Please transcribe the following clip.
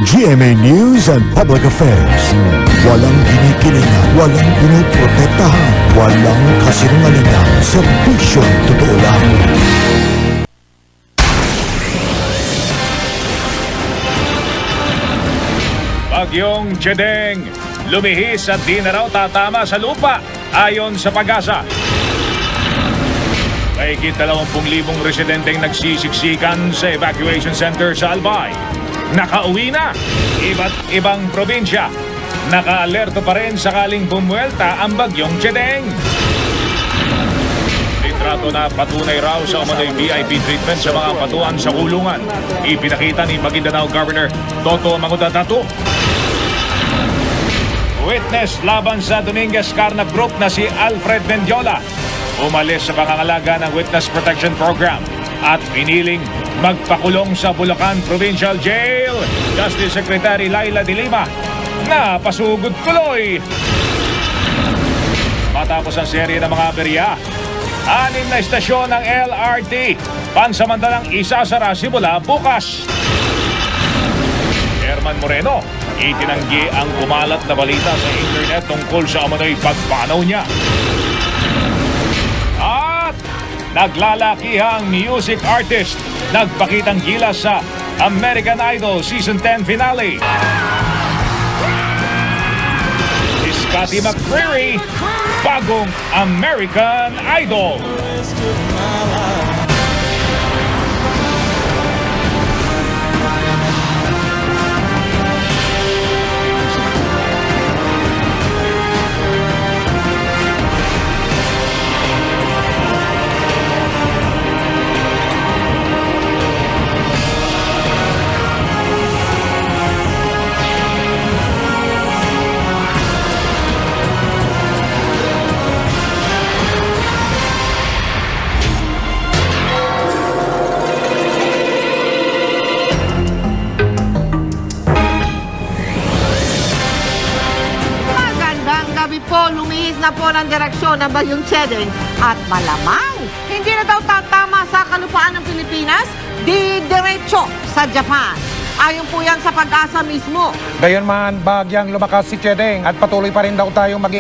GMA News and Public Affairs. Walang kinikilingan, walang pinoprotektahan, walang kasinungalingan, serbisyong totoo lang. Bagyong Chedeng, lumihis at di na raw tatama sa lupa ayon sa Pag-asa. Mahigit 20,000 residenteng nagsisiksikan sa evacuation center sa Albay. Nakauwi na, iba't ibang probinsya. Naka-alerto pa rin sakaling bumuelta ang Bagyong Chedeng. Litrato na patunay raw sa umano'y VIP treatment sa mga patuan sa kulungan. Ipinakita ni Maguindanao Governor Toto Mangudadatu. Witness laban sa Dominguez Carnap Group na si Alfred Mendiola. Umalis sa pangangalaga ng Witness Protection Program at piniling magpakulong sa Bulacan Provincial Jail. Justice Secretary Laila de Lima na pasugod tuloy. Matapos ang serye ng mga aberya, 6 na istasyon ng LRT pansamantalang isasara simula bukas. Herman Moreno, itinanggi ang kumalat na balita sa internet tungkol sa umano'y pagpanaw niya. At naglalakihang music artist nagpakitang gilas sa American Idol Season 10 finale. Si Scotty McCreery, bagong American Idol. Lumihis na po ng direksyon ng Bagyong Chedeng at malamang hindi na daw tatama sa kalupaan ng Pilipinas, diretso sa Japan. Ayon po yan sa Pag-asa mismo. Gayunman, bagyang lumakas si Chedeng at patuloy pa rin daw tayong maging